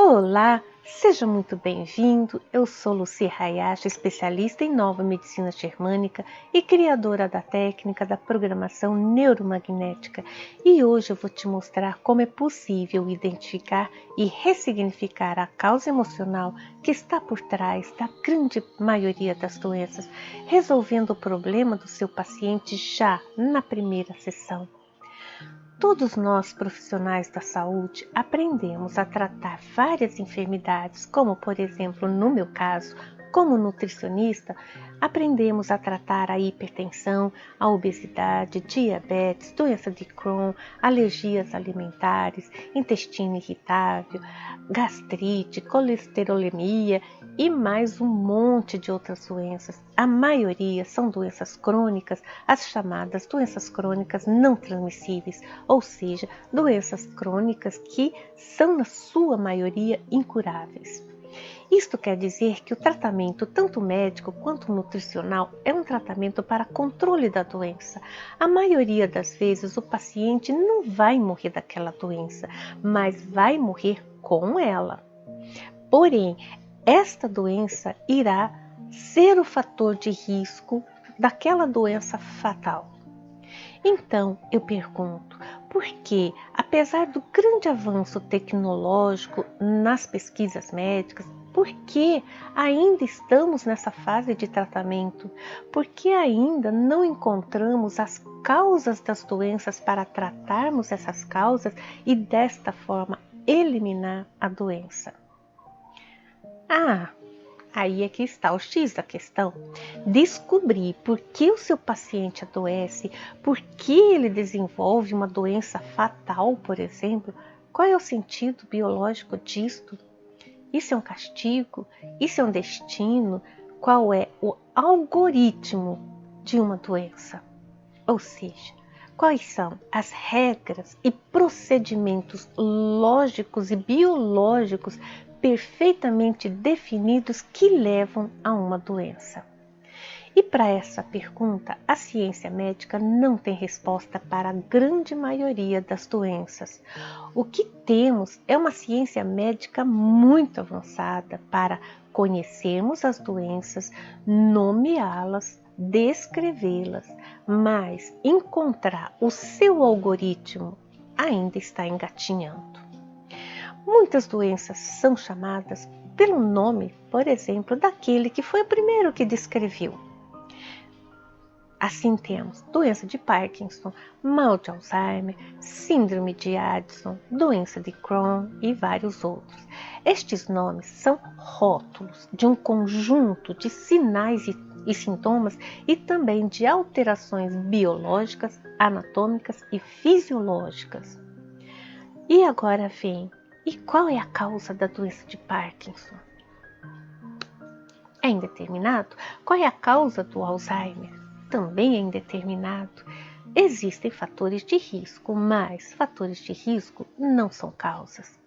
Olá, seja muito bem-vindo. Eu sou Lucy Hayashi, especialista em nova medicina germânica e criadora da técnica da programação neuromagnética. E hoje eu vou te mostrar como é possível identificar e ressignificar a causa emocional que está por trás da grande maioria das doenças, resolvendo o problema do seu paciente já na primeira sessão. Todos nós, profissionais da saúde, aprendemos a tratar várias enfermidades, como, por exemplo, no meu caso, como nutricionista, aprendemos a tratar a hipertensão, a obesidade, diabetes, doença de Crohn, alergias alimentares, intestino irritável, gastrite, colesterolemia e mais um monte de outras doenças. A maioria são doenças crônicas, as chamadas doenças crônicas não transmissíveis, ou seja, doenças crônicas que são, na sua maioria, incuráveis. Isto quer dizer que o tratamento, tanto médico quanto nutricional, é um tratamento para controle da doença. A maioria das vezes o paciente não vai morrer daquela doença, mas vai morrer com ela. Porém, esta doença irá ser o fator de risco daquela doença fatal. Então, eu pergunto, por que, apesar do grande avanço tecnológico nas pesquisas médicas, por que ainda estamos nessa fase de tratamento? Por que ainda não encontramos as causas das doenças para tratarmos essas causas e, desta forma, eliminar a doença? Aí é que está o X da questão. Descobrir por que o seu paciente adoece, por que ele desenvolve uma doença fatal, por exemplo. Qual é o sentido biológico disto? Isso é um castigo? Isso é um destino? Qual é o algoritmo de uma doença? Ou seja, quais são as regras e procedimentos lógicos e biológicos perfeitamente definidos que levam a uma doença? E para essa pergunta, a ciência médica não tem resposta para a grande maioria das doenças. O que temos é uma ciência médica muito avançada para conhecermos as doenças, nomeá-las, descrevê-las, mas encontrar o seu algoritmo ainda está engatinhando. Muitas doenças são chamadas pelo nome, por exemplo, daquele que foi o primeiro que descreveu. Assim temos doença de Parkinson, mal de Alzheimer, síndrome de Addison, doença de Crohn e vários outros. Estes nomes são rótulos de um conjunto de sinais e sintomas e também de alterações biológicas, anatômicas e fisiológicas. E agora vem, e qual é a causa da doença de Parkinson? É indeterminado? Qual é a causa do Alzheimer? Também é indeterminado. Existem fatores de risco, mas fatores de risco não são causas.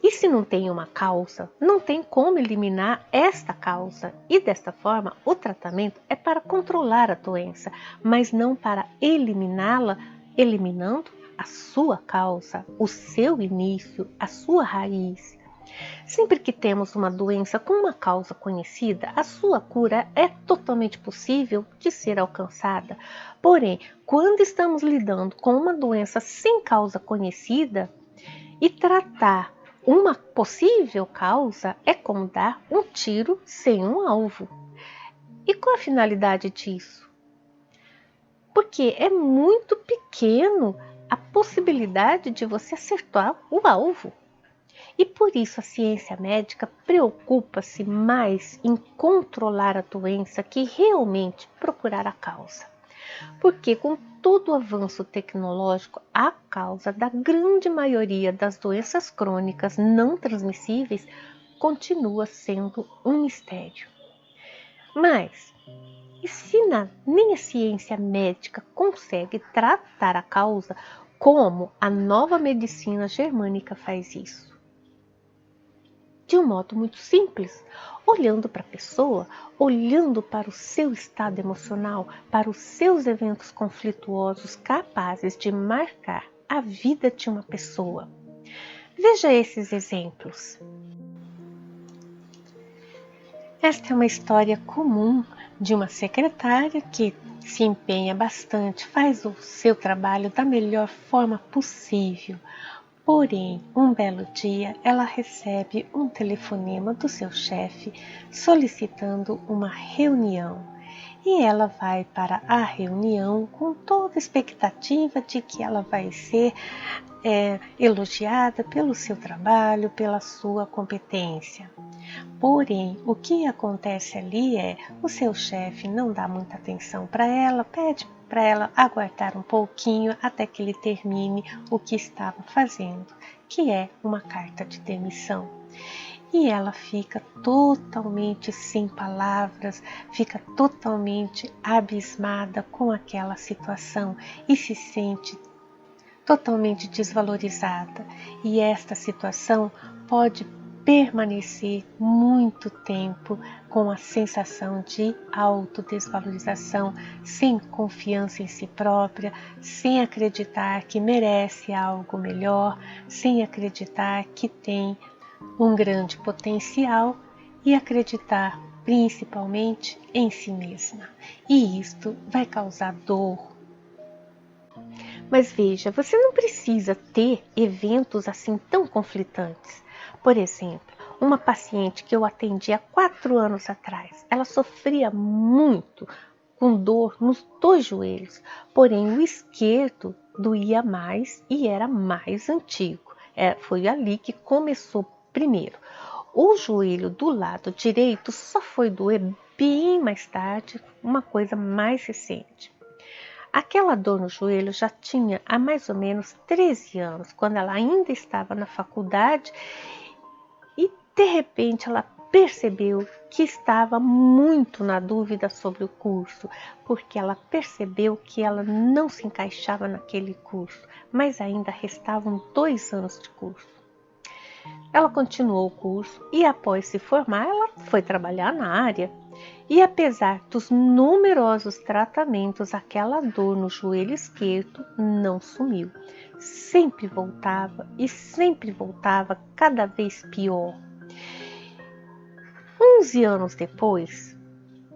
E se não tem uma causa, não tem como eliminar esta causa. E desta forma, o tratamento é para controlar a doença, mas não para eliminá-la, eliminando a sua causa, o seu início, a sua raiz. Sempre que temos uma doença com uma causa conhecida, a sua cura é totalmente possível de ser alcançada. Porém, quando estamos lidando com uma doença sem causa conhecida, e tratar uma possível causa é como dar um tiro sem um alvo. E qual a finalidade disso? Porque é muito pequeno a possibilidade de você acertar o alvo. E por isso a ciência médica preocupa-se mais em controlar a doença que realmente procurar a causa. Porque com todo o avanço tecnológico, a causa da grande maioria das doenças crônicas não transmissíveis continua sendo um mistério. Mas, e se nem a ciência médica consegue tratar a causa, como a nova medicina germânica faz isso? De um modo muito simples, olhando para a pessoa, olhando para o seu estado emocional, para os seus eventos conflituosos capazes de marcar a vida de uma pessoa. Veja esses exemplos. Esta é uma história comum de uma secretária que se empenha bastante, faz o seu trabalho da melhor forma possível. Porém, um belo dia, ela recebe um telefonema do seu chefe solicitando uma reunião. E ela vai para a reunião com toda a expectativa de que ela vai ser elogiada pelo seu trabalho, pela sua competência. Porém, o que acontece ali é o seu chefe não dá muita atenção para ela, pede para ela aguardar um pouquinho até que ele termine o que estava fazendo, que é uma carta de demissão. E ela fica totalmente sem palavras, fica totalmente abismada com aquela situação e se sente totalmente desvalorizada. E esta situação pode permanecer muito tempo com a sensação de autodesvalorização, sem confiança em si própria, sem acreditar que merece algo melhor, sem acreditar que tem um grande potencial e acreditar principalmente em si mesma. E isto vai causar dor. Mas veja, você não precisa ter eventos assim tão conflitantes. Por exemplo, uma paciente que eu atendi há 4 anos atrás, ela sofria muito com dor nos 2 joelhos, porém o esquerdo doía mais e era mais antigo. Foi ali que começou primeiro. O joelho do lado direito só foi doer bem mais tarde, uma coisa mais recente. Aquela dor no joelho já tinha há mais ou menos 13 anos, quando ela ainda estava na faculdade e de repente ela percebeu que estava muito na dúvida sobre o curso, porque ela percebeu que ela não se encaixava naquele curso, mas ainda restavam 2 anos de curso. Ela continuou o curso e após se formar ela foi trabalhar na área. E apesar dos numerosos tratamentos, aquela dor no joelho esquerdo não sumiu. Sempre voltava e sempre voltava cada vez pior. 11 anos depois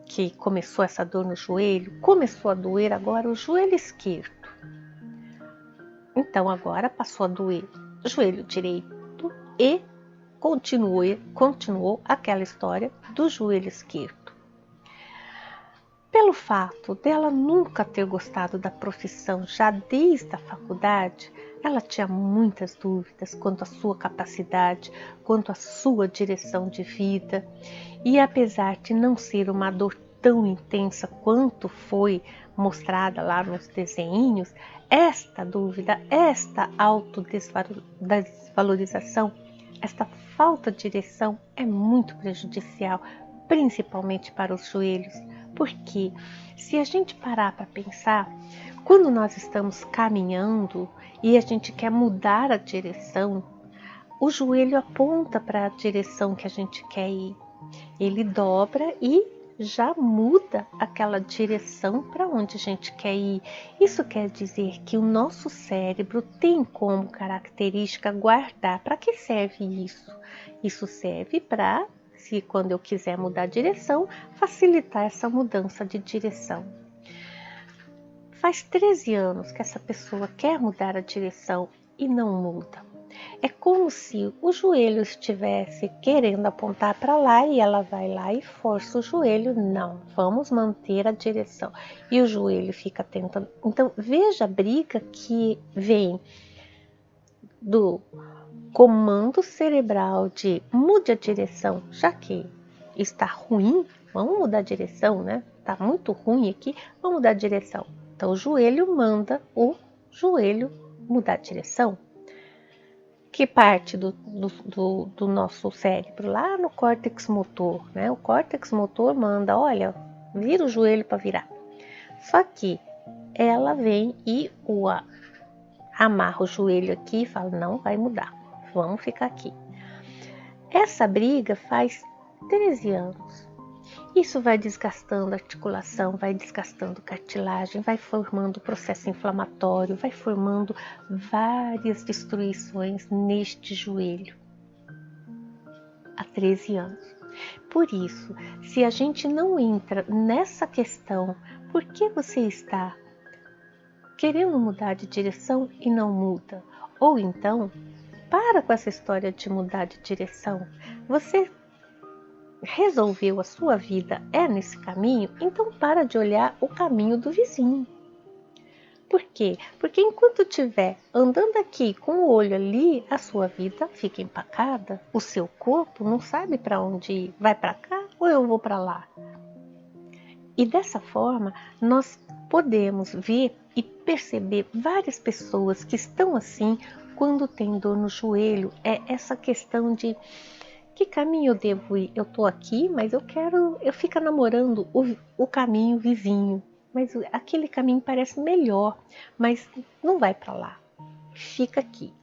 que começou essa dor no joelho, começou a doer agora o joelho esquerdo. Então agora passou a doer o joelho direito e continuou aquela história do joelho esquerdo. Pelo fato dela nunca ter gostado da profissão já desde a faculdade, ela tinha muitas dúvidas quanto à sua capacidade, quanto à sua direção de vida. E apesar de não ser uma dor tão intensa quanto foi mostrada lá nos desenhinhos, esta dúvida, esta autodesvalorização, esta falta de direção é muito prejudicial, principalmente para os joelhos. Porque se a gente parar para pensar, quando nós estamos caminhando e a gente quer mudar a direção, o joelho aponta para a direção que a gente quer ir. Ele dobra e já muda aquela direção para onde a gente quer ir. Isso quer dizer que o nosso cérebro tem como característica guardar. Para que serve isso? Isso serve para, se quando eu quiser mudar a direção, facilitar essa mudança de direção. Faz 13 anos que essa pessoa quer mudar a direção e não muda. É como se o joelho estivesse querendo apontar para lá e ela vai lá e força o joelho. Não, vamos manter a direção. E o joelho fica tentando. Então, veja a briga que vem do comando cerebral de mude a direção, já que está ruim, vamos mudar a direção, né? Está muito ruim aqui, vamos mudar a direção. Então o joelho manda o joelho mudar a direção. Que parte do nosso cérebro? Lá no córtex motor, né? O córtex motor manda, olha, vira o joelho para virar. Só que ela vem e amarra o joelho aqui e fala, não vai mudar, vamos ficar aqui. Essa briga faz 13 anos. Isso vai desgastando a articulação, vai desgastando cartilagem, vai formando processo inflamatório, vai formando várias destruições neste joelho. Há 13 anos. Por isso, se a gente não entra nessa questão, por que você está querendo mudar de direção e não muda? Ou então, para com essa história de mudar de direção. Você resolveu a sua vida é nesse caminho, então para de olhar o caminho do vizinho. Por quê? Porque enquanto estiver andando aqui com o olho ali, a sua vida fica empacada. O seu corpo não sabe para onde ir. Vai para cá ou eu vou para lá? E dessa forma, nós podemos ver e perceber várias pessoas que estão assim quando tem dor no joelho. É essa questão de que caminho eu devo ir? Eu estou aqui, mas eu fico namorando o caminho vizinho. Mas aquele caminho parece melhor, mas não vai para lá, fica aqui.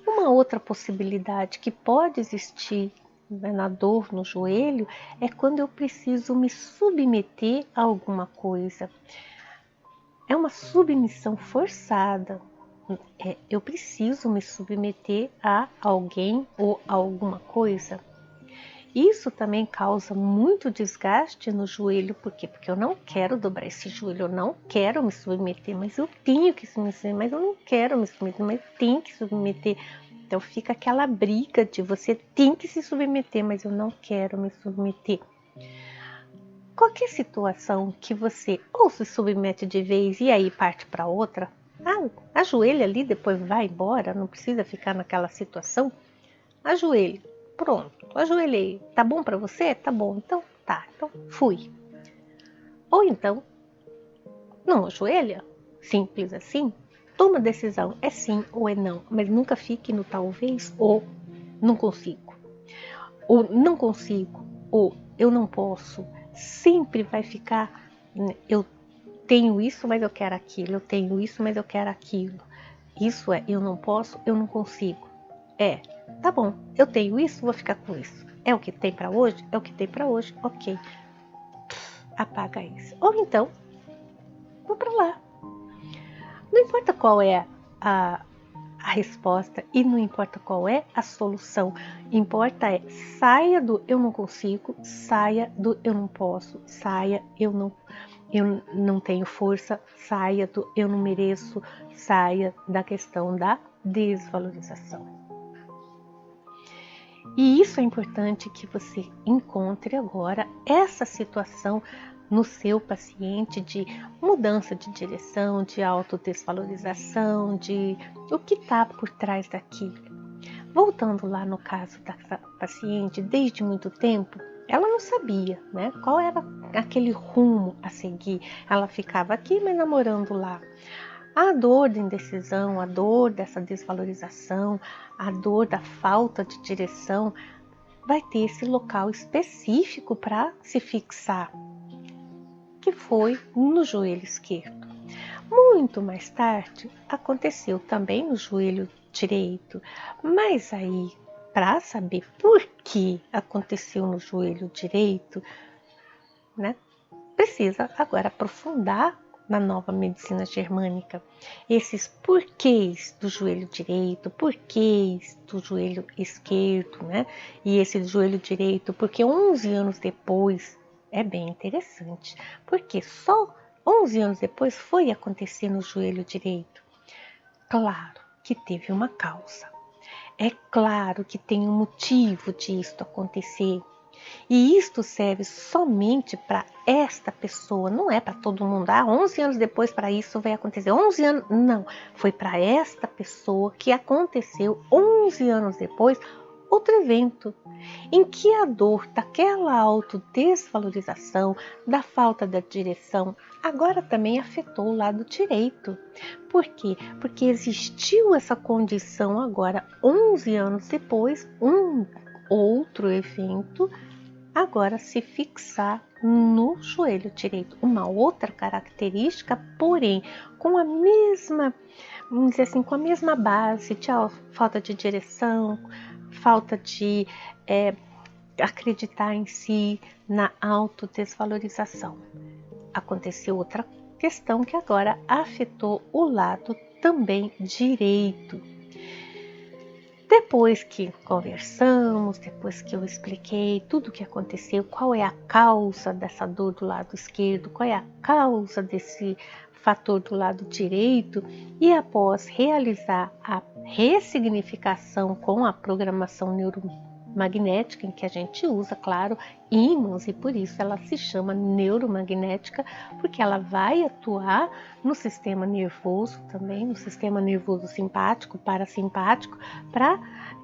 Uma outra possibilidade que pode existir, né, na dor no joelho é quando eu preciso me submeter a alguma coisa. É uma submissão forçada. Eu preciso me submeter a alguém ou a alguma coisa. Isso também causa muito desgaste no joelho, por quê? Porque eu não quero dobrar esse joelho, eu não quero me submeter, mas eu tenho que me submeter, mas eu não quero me submeter, mas eu tenho que submeter. Então fica aquela briga de você tem que se submeter, mas eu não quero me submeter. Qualquer situação que você ou se submete de vez e aí parte para outra, ajoelha ali, depois vai embora, não precisa ficar naquela situação, ajoelha. Pronto, ajoelhei. Tá bom para você? Tá bom, então tá, então fui. Ou então, não ajoelha, simples assim. Toma decisão, é sim ou é não, mas nunca fique no talvez ou não consigo. Ou não consigo, ou eu não posso. Sempre vai ficar, eu tenho isso, mas eu quero aquilo. Eu tenho isso, mas eu quero aquilo. Isso é, eu não posso, eu não consigo. Tá bom, eu tenho isso, vou ficar com isso. É o que tem para hoje? É o que tem para hoje, ok. Apaga isso. Ou então, vou para lá. Não importa qual é a resposta e não importa qual é a solução. Importa saia do eu não consigo, saia do eu não posso, saia eu não tenho força, saia do eu não mereço, saia da questão da desvalorização. E isso é importante que você encontre agora essa situação no seu paciente de mudança de direção, de autodesvalorização, de o que está por trás daquilo. Voltando lá no caso da paciente, desde muito tempo, ela não sabia, né, qual era aquele rumo a seguir. Ela ficava aqui, mas namorando lá. A dor da indecisão, a dor dessa desvalorização, a dor da falta de direção, vai ter esse local específico para se fixar, que foi no joelho esquerdo. Muito mais tarde, aconteceu também no joelho direito, mas aí, para saber por que aconteceu no joelho direito, né, precisa agora aprofundar na nova medicina germânica, esses porquês do joelho direito, porquês do joelho esquerdo, né? E esse do joelho direito, porque 11 anos depois, é bem interessante, porque só 11 anos depois foi acontecer no joelho direito. Claro que teve uma causa, é claro que tem um motivo disto acontecer. E isto serve somente para esta pessoa, não é para todo mundo. 11 anos depois para isso vai acontecer. 11 anos, não. Foi para esta pessoa que aconteceu 11 anos depois outro evento em que a dor daquela autodesvalorização, da falta da direção, agora também afetou o lado direito. Por quê? Porque existiu essa condição agora, 11 anos depois, um outro evento agora se fixar no joelho direito. Uma outra característica, porém, com a mesma, vamos dizer assim, com a mesma base de falta de direção, falta de acreditar em si, na autodesvalorização. Aconteceu outra questão que agora afetou o lado também direito. Depois que conversamos, depois que eu expliquei tudo o que aconteceu, qual é a causa dessa dor do lado esquerdo, qual é a causa desse fator do lado direito, e após realizar a ressignificação com a programação neuromagnética, em que a gente usa, claro, ímãs, e por isso ela se chama neuromagnética, porque ela vai atuar no sistema nervoso também, no sistema nervoso simpático, parasimpático, para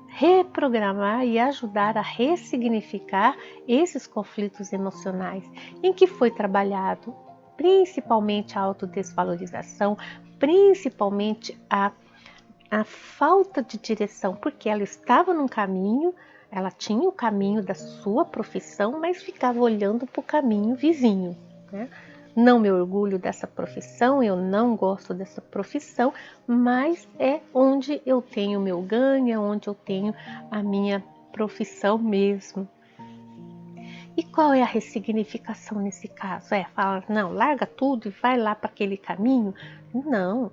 reprogramar e ajudar a ressignificar esses conflitos emocionais, em que foi trabalhado principalmente a autodesvalorização, principalmente a falta de direção, porque ela estava num caminho, ela tinha o caminho da sua profissão, mas ficava olhando para o caminho vizinho, né? Não me orgulho dessa profissão, eu não gosto dessa profissão, mas é onde eu tenho meu ganho, é onde eu tenho a minha profissão mesmo. E qual é a ressignificação nesse caso? Fala, não, larga tudo e vai lá para aquele caminho? Não,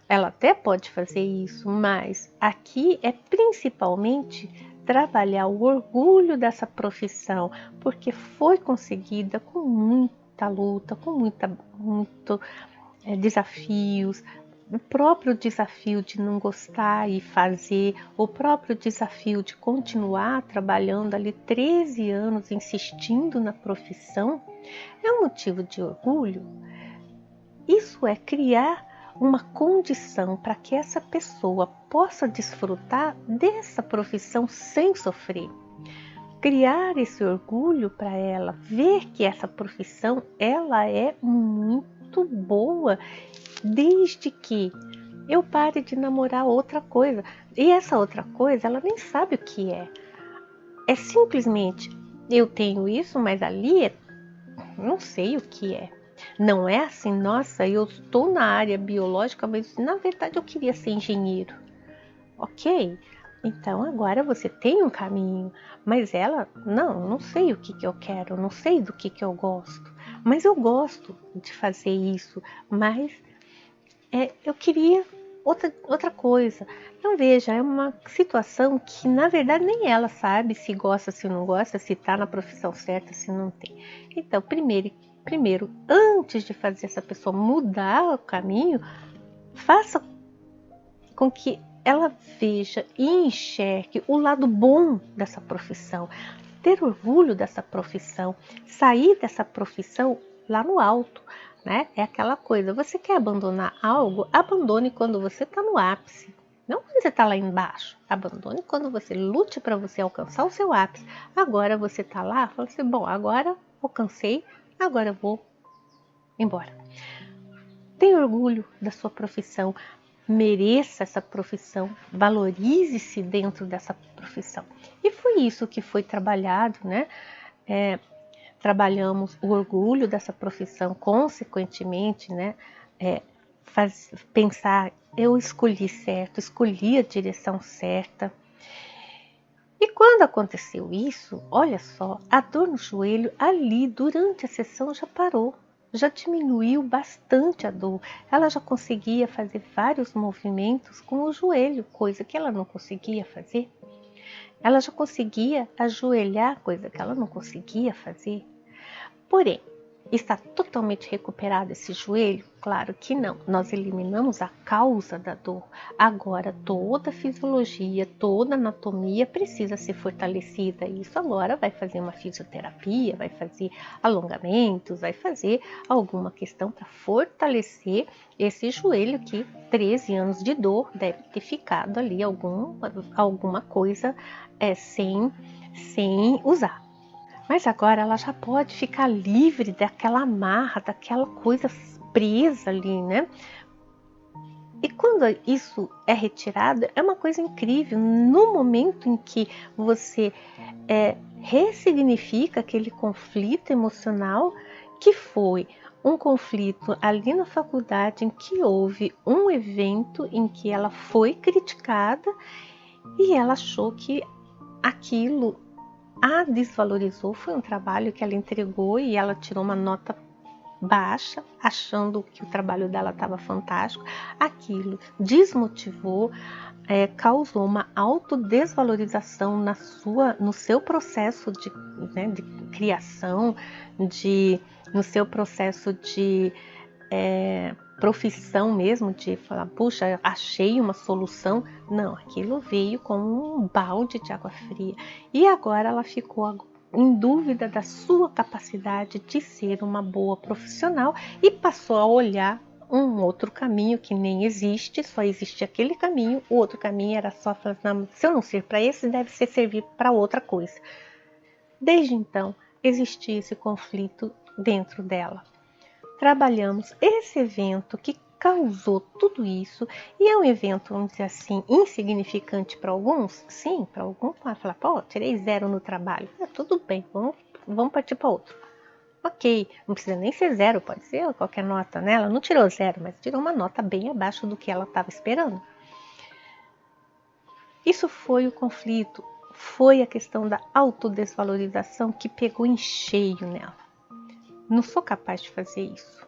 ela até pode fazer isso, mas aqui é principalmente trabalhar o orgulho dessa profissão, porque foi conseguida com muita luta, com muito desafios, o próprio desafio de não gostar e fazer, o próprio desafio de continuar trabalhando ali 13 anos, insistindo na profissão, é um motivo de orgulho. Isso é criar uma condição para que essa pessoa possa desfrutar dessa profissão sem sofrer. Criar esse orgulho para ela, ver que essa profissão ela é muito boa, desde que eu pare de namorar outra coisa. E essa outra coisa, ela nem sabe o que é. É simplesmente, eu tenho isso, mas ali não sei o que é. Não é assim, nossa, eu estou na área biológica, mas na verdade eu queria ser engenheiro. Ok, então agora você tem um caminho, mas ela, não sei o que eu quero, não sei do que eu gosto, mas eu gosto de fazer isso, mas eu queria outra coisa. Então veja, é uma situação que na verdade nem ela sabe se gosta, se não gosta, se está na profissão certa, se não tem. Então primeiro, antes de fazer essa pessoa mudar o caminho, faça com que ela veja e enxergue o lado bom dessa profissão, ter orgulho dessa profissão, sair dessa profissão lá no alto, né? É aquela coisa, você quer abandonar algo, abandone quando você está no ápice, não quando você está lá embaixo. Abandone quando você lute para você alcançar o seu ápice. Agora você está lá, fala assim, bom, agora alcancei, agora eu vou embora. Tenha orgulho da sua profissão, mereça essa profissão, valorize-se dentro dessa profissão. E foi isso que foi trabalhado, né? Trabalhamos o orgulho dessa profissão, consequentemente, né? Pensar, eu escolhi certo, escolhi a direção certa. E quando aconteceu isso, olha só, a dor no joelho ali durante a sessão já parou. Já diminuiu bastante a dor. Ela já conseguia fazer vários movimentos com o joelho, coisa que ela não conseguia fazer. Ela já conseguia ajoelhar, coisa que ela não conseguia fazer. Porém, está totalmente recuperado esse joelho? Claro que não. Nós eliminamos a causa da dor. Agora toda a fisiologia, toda a anatomia precisa ser fortalecida. Isso agora vai fazer uma fisioterapia, vai fazer alongamentos, vai fazer alguma questão para fortalecer esse joelho que 13 anos de dor deve ter ficado ali alguma coisa sem usar. Mas agora ela já pode ficar livre daquela amarra, daquela coisa presa ali, né? E quando isso é retirado, é uma coisa incrível. No momento em que você ressignifica aquele conflito emocional, que foi um conflito ali na faculdade, em que houve um evento em que ela foi criticada e ela achou que aquilo a desvalorizou, foi um trabalho que ela entregou e ela tirou uma nota baixa, achando que o trabalho dela estava fantástico. Aquilo desmotivou, causou uma autodesvalorização no seu processo de criação, no seu processo de profissão mesmo, de falar, puxa, achei uma solução. Não, aquilo veio como um balde de água fria. E agora ela ficou em dúvida da sua capacidade de ser uma boa profissional e passou a olhar um outro caminho que nem existe, só existe aquele caminho, o outro caminho era só falar, se eu não servir para esse, deve servir para outra coisa. Desde então, existia esse conflito dentro dela. Trabalhamos esse evento que causou tudo isso, e é um evento, vamos dizer assim, insignificante para alguns. Sim, para alguns vai falar, pô, tirei 0 no trabalho. Tudo bem, vamos partir para outro. Ok, não precisa nem ser 0, pode ser qualquer nota, né? Ela não tirou 0, mas tirou uma nota bem abaixo do que ela estava esperando. Isso foi o conflito, foi a questão da autodesvalorização que pegou em cheio nela. Não sou capaz de fazer isso.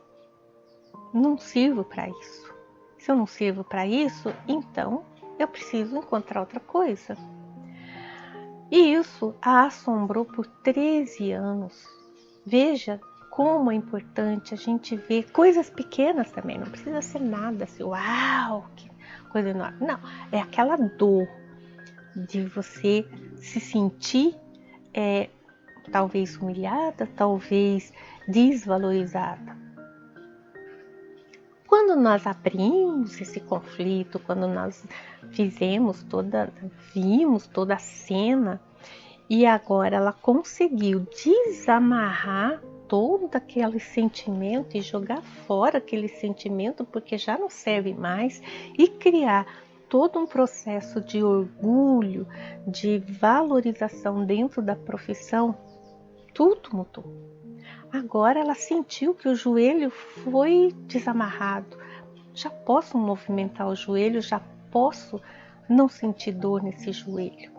Não sirvo para isso. Se eu não sirvo para isso, então eu preciso encontrar outra coisa. E isso a assombrou por 13 anos. Veja como é importante a gente ver coisas pequenas também. Não precisa ser nada assim, uau, que coisa enorme. Não, é aquela dor de você se sentir talvez humilhada, talvez desvalorizada. Quando nós abrimos esse conflito, quando nós vimos toda a cena, e agora ela conseguiu desamarrar todo aquele sentimento e jogar fora aquele sentimento, porque já não serve mais, e criar todo um processo de orgulho, de valorização dentro da profissão, tudo mudou. Agora ela sentiu que o joelho foi desamarrado. Já posso movimentar o joelho, já posso não sentir dor nesse joelho.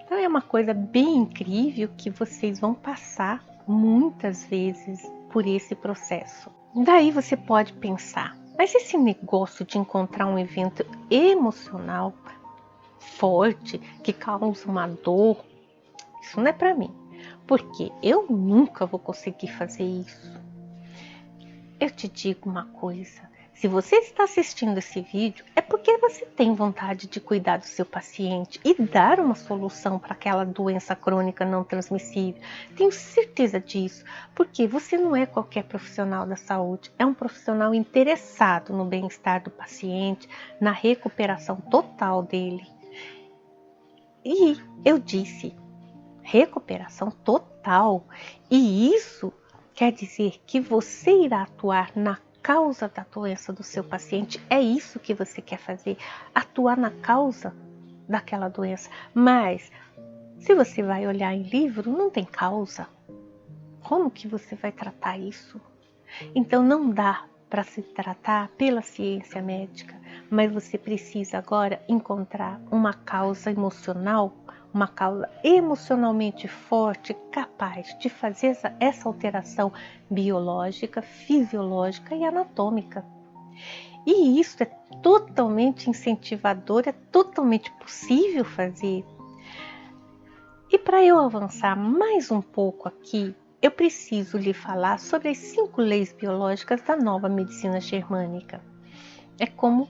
Então é uma coisa bem incrível que vocês vão passar muitas vezes por esse processo. Daí você pode pensar, mas esse negócio de encontrar um evento emocional forte, que causa uma dor, isso não é para mim. Porque eu nunca vou conseguir fazer isso. Eu te digo uma coisa, se você está assistindo esse vídeo, é porque você tem vontade de cuidar do seu paciente e dar uma solução para aquela doença crônica não transmissível. Tenho certeza disso, porque você não é qualquer profissional da saúde, é um profissional interessado no bem-estar do paciente, na recuperação total dele. E eu disse, recuperação total. E isso quer dizer que você irá atuar na causa da doença do seu paciente. É isso que você quer fazer, atuar na causa daquela doença. Mas se você vai olhar em livro, não tem causa. Como que você vai tratar isso? Então não dá para se tratar pela ciência médica, mas você precisa agora encontrar uma causa emocional, uma causa emocionalmente forte, capaz de fazer essa alteração biológica, fisiológica e anatômica. E isso é totalmente incentivador, é totalmente possível fazer. E para eu avançar mais um pouco aqui, eu preciso lhe falar sobre as 5 leis biológicas da nova medicina germânica. É como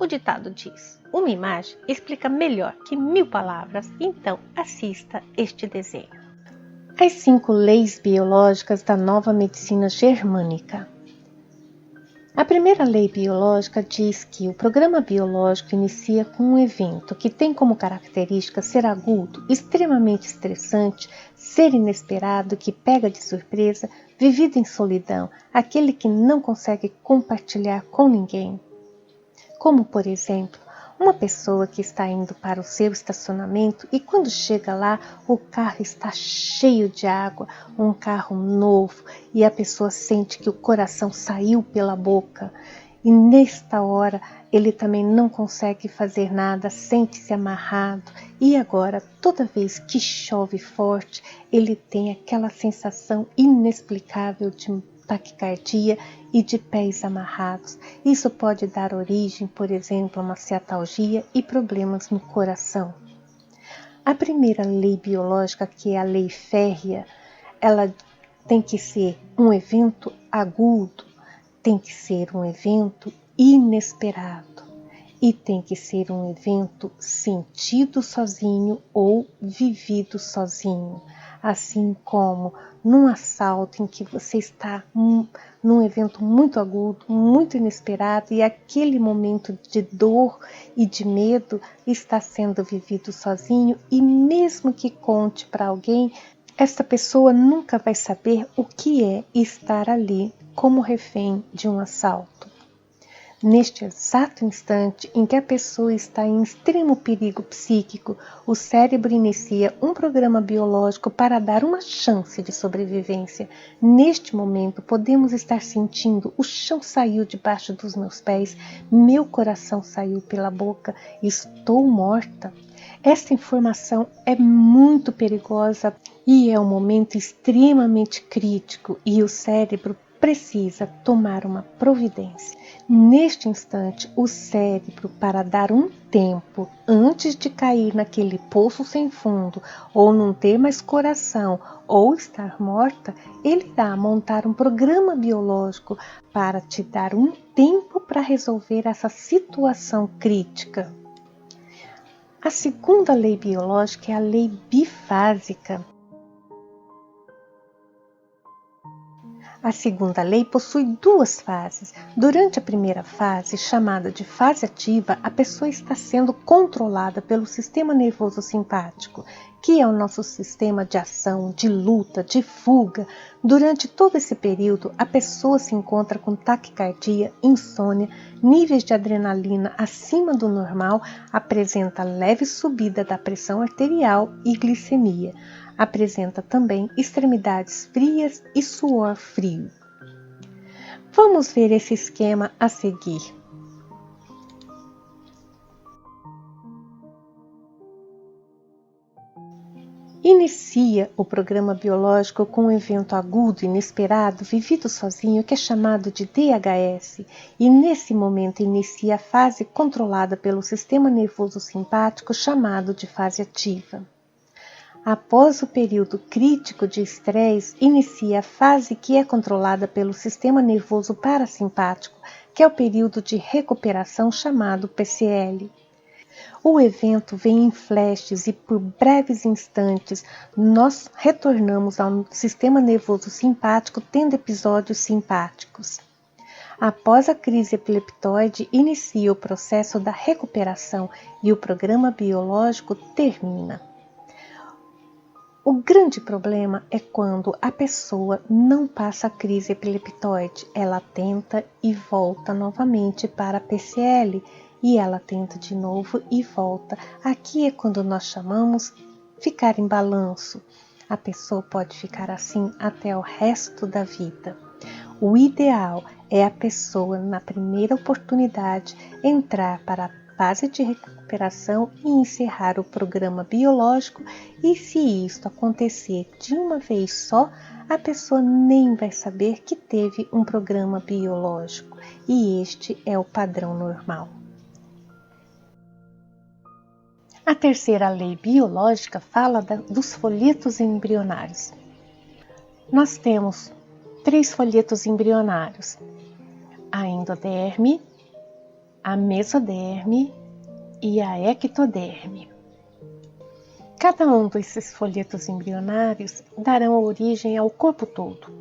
o ditado diz, uma imagem explica melhor que 1000 palavras, então assista este desenho. As 5 leis biológicas da nova medicina germânica. A primeira lei biológica diz que o programa biológico inicia com um evento que tem como característica ser agudo, extremamente estressante, ser inesperado, que pega de surpresa, vivido em solidão, aquele que não consegue compartilhar com ninguém. Como, por exemplo, uma pessoa que está indo para o seu estacionamento e quando chega lá, o carro está cheio de água, um carro novo, e a pessoa sente que o coração saiu pela boca. E nesta hora, ele também não consegue fazer nada, sente-se amarrado. E agora, toda vez que chove forte, ele tem aquela sensação inexplicável de taquicardia e de pés amarrados. Isso pode dar origem, por exemplo, a uma ciatalgia e problemas no coração. A primeira lei biológica, que é a lei férrea, ela tem que ser um evento agudo, tem que ser um evento inesperado e tem que ser um evento sentido sozinho ou vivido sozinho, assim como num assalto em que você está num evento muito agudo, muito inesperado e aquele momento de dor e de medo está sendo vivido sozinho e mesmo que conte para alguém, essa pessoa nunca vai saber o que é estar ali como refém de um assalto. Neste exato instante em que a pessoa está em extremo perigo psíquico, o cérebro inicia um programa biológico para dar uma chance de sobrevivência. Neste momento, podemos estar sentindo o chão saiu debaixo dos meus pés, meu coração saiu pela boca, estou morta. Essa informação é muito perigosa e é um momento extremamente crítico e o cérebro precisa tomar uma providência. Neste instante, o cérebro, para dar um tempo antes de cair naquele poço sem fundo, ou não ter mais coração, ou estar morta, ele irá montar um programa biológico para te dar um tempo para resolver essa situação crítica. A segunda lei biológica é a lei bifásica. A segunda lei possui duas fases. Durante a primeira fase, chamada de fase ativa, a pessoa está sendo controlada pelo sistema nervoso simpático, que é o nosso sistema de ação, de luta, de fuga. Durante todo esse período, a pessoa se encontra com taquicardia, insônia, níveis de adrenalina acima do normal, apresenta leve subida da pressão arterial e glicemia. Apresenta também extremidades frias e suor frio. Vamos ver esse esquema a seguir. Inicia o programa biológico com um evento agudo, inesperado, vivido sozinho, que é chamado de DHS, e nesse momento inicia a fase controlada pelo sistema nervoso simpático, chamado de fase ativa. Após o período crítico de estresse, inicia a fase que é controlada pelo sistema nervoso parasimpático, que é o período de recuperação chamado PCL. O evento vem em flashes e por breves instantes nós retornamos ao sistema nervoso simpático tendo episódios simpáticos. Após a crise epileptoide, inicia o processo da recuperação e o programa biológico termina. O grande problema é quando a pessoa não passa a crise epileptoide. Ela tenta e volta novamente para a PCL e ela tenta de novo e volta. Aqui é quando nós chamamos ficar em balanço. A pessoa pode ficar assim até o resto da vida. O ideal é a pessoa, na primeira oportunidade, entrar para a fase de recuperação e encerrar o programa biológico, e se isto acontecer de uma vez só, a pessoa nem vai saber que teve um programa biológico, e este é o padrão normal. A terceira lei biológica fala dos folhetos embrionários. Nós temos 3 folhetos embrionários: a endoderme, a mesoderme e a ectoderme. Cada um desses folhetos embrionários darão origem ao corpo todo.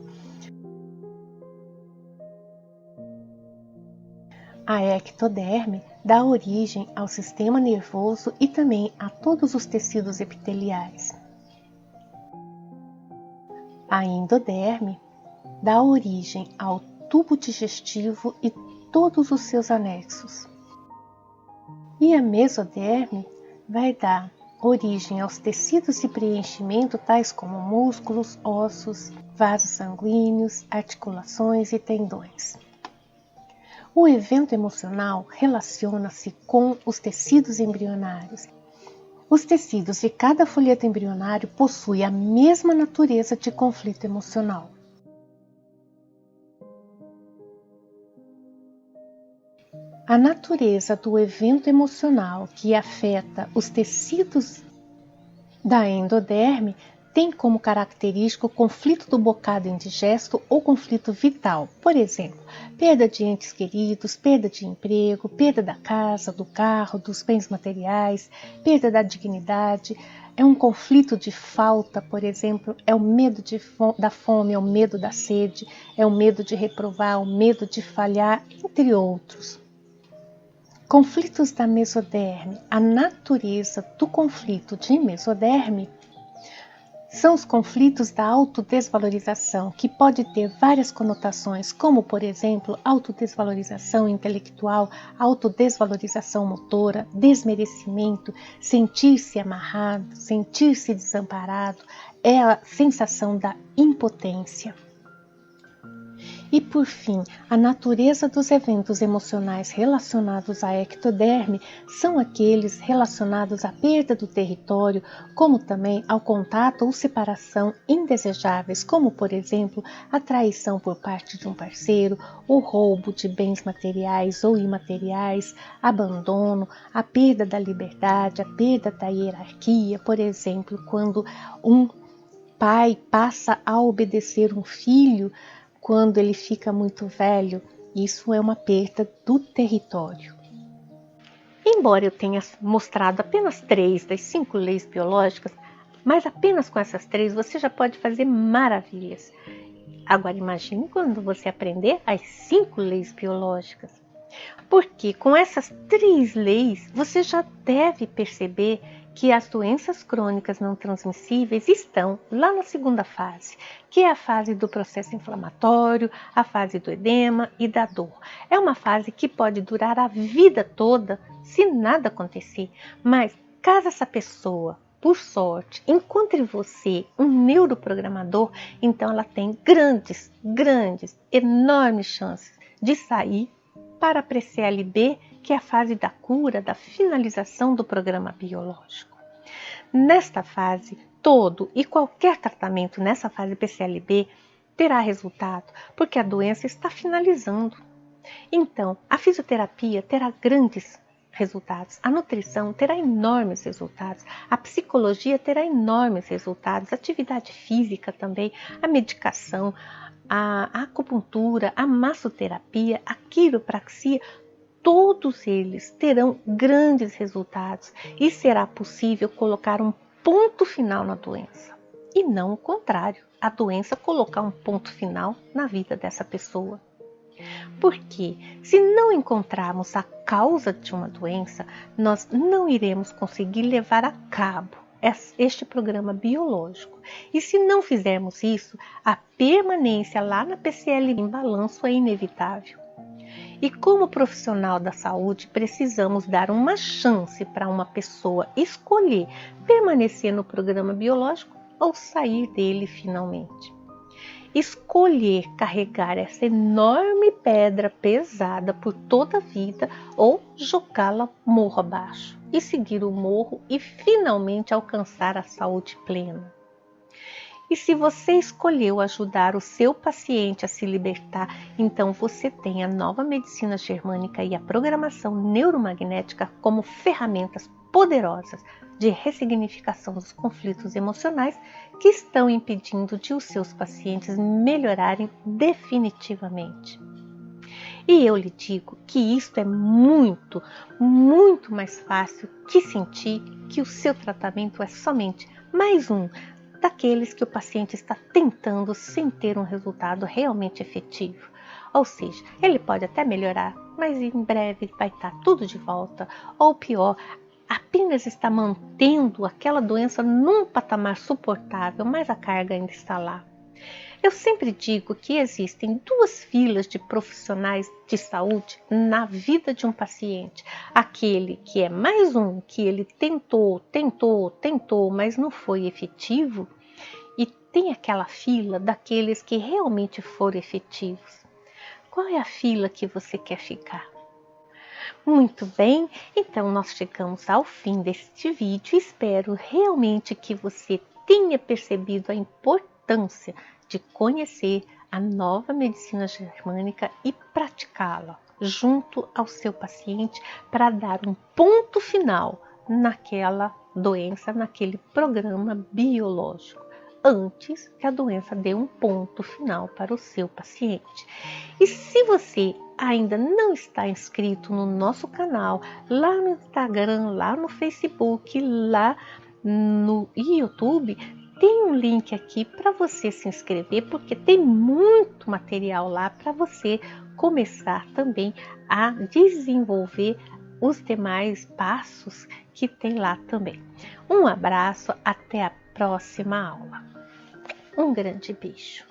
A ectoderme dá origem ao sistema nervoso e também a todos os tecidos epiteliais. A endoderme dá origem ao tubo digestivo e todos os seus anexos. E a mesoderme vai dar origem aos tecidos de preenchimento tais como músculos, ossos, vasos sanguíneos, articulações e tendões. O evento emocional relaciona-se com os tecidos embrionários. Os tecidos de cada folheto embrionário possuem a mesma natureza de conflito emocional. A natureza do evento emocional que afeta os tecidos da endoderme tem como característica o conflito do bocado indigesto ou conflito vital. Por exemplo, perda de entes queridos, perda de emprego, perda da casa, do carro, dos bens materiais, perda da dignidade. É um conflito de falta, por exemplo, é o medo da fome, é o medo da sede, é o medo de reprovar, o medo de falhar, entre outros. Conflitos da mesoderme. A natureza do conflito de mesoderme são os conflitos da autodesvalorização, que pode ter várias conotações, como, por exemplo, autodesvalorização intelectual, autodesvalorização motora, desmerecimento, sentir-se amarrado, sentir-se desamparado, é a sensação da impotência. E, por fim, a natureza dos eventos emocionais relacionados à ectoderme são aqueles relacionados à perda do território, como também ao contato ou separação indesejáveis, como, por exemplo, a traição por parte de um parceiro, o roubo de bens materiais ou imateriais, abandono, a perda da liberdade, a perda da hierarquia, por exemplo, quando um pai passa a obedecer um filho, quando ele fica muito velho, isso é uma perda do território. Embora eu tenha mostrado apenas 3 das 5 leis biológicas, mas apenas com essas 3 você já pode fazer maravilhas. Agora imagine quando você aprender as 5 leis biológicas. Porque com essas 3 leis você já deve perceber que as doenças crônicas não transmissíveis estão lá na segunda fase, que é a fase do processo inflamatório, a fase do edema e da dor. É uma fase que pode durar a vida toda se nada acontecer, mas caso essa pessoa, por sorte, encontre você um neuroprogramador, então ela tem grandes, enormes chances de sair para a PCLB, que é a fase da cura, da finalização do programa biológico. Nesta fase, todo e qualquer tratamento nessa fase PCLB terá resultado, porque a doença está finalizando. Então, a fisioterapia terá grandes resultados, a nutrição terá enormes resultados, a psicologia terá enormes resultados, a atividade física também, a medicação, a acupuntura, a massoterapia, a quiropraxia, todos eles terão grandes resultados e será possível colocar um ponto final na doença. E não o contrário, a doença colocar um ponto final na vida dessa pessoa. Porque se não encontrarmos a causa de uma doença, nós não iremos conseguir levar a cabo este programa biológico. E se não fizermos isso, a permanência lá na PCL em balanço é inevitável. E como profissional da saúde, precisamos dar uma chance para uma pessoa escolher permanecer no programa biológico ou sair dele finalmente. Escolher carregar essa enorme pedra pesada por toda a vida ou jogá-la morro abaixo e seguir o morro e finalmente alcançar a saúde plena. E se você escolheu ajudar o seu paciente a se libertar, então você tem a nova medicina germânica e a programação neuromagnética como ferramentas poderosas de ressignificação dos conflitos emocionais que estão impedindo de os seus pacientes melhorarem definitivamente. E eu lhe digo que isto é muito mais fácil que sentir que o seu tratamento é somente mais um daqueles que o paciente está tentando sem ter um resultado realmente efetivo. Ou seja, ele pode até melhorar, mas em breve vai estar tudo de volta. Ou pior, apenas está mantendo aquela doença num patamar suportável, mas a carga ainda está lá. Eu sempre digo que existem 2 filas de profissionais de saúde na vida de um paciente. Aquele que é mais um, que ele tentou, mas não foi efetivo. E tem aquela fila daqueles que realmente foram efetivos. Qual é a fila que você quer ficar? Muito bem, então nós chegamos ao fim deste vídeo. Espero realmente que você tenha percebido a importância de conhecer a nova medicina germânica e praticá-la. junto ao seu paciente para dar um ponto final naquela doença, naquele programa biológico, antes que a doença dê um ponto final para o seu paciente. E se você ainda não está inscrito no nosso canal, lá no Instagram, lá no Facebook, lá no YouTube, tem um link aqui para você se inscrever, porque tem muito material lá para você começar também a desenvolver os demais passos que tem lá também. Um abraço, até a próxima aula. Um grande beijo.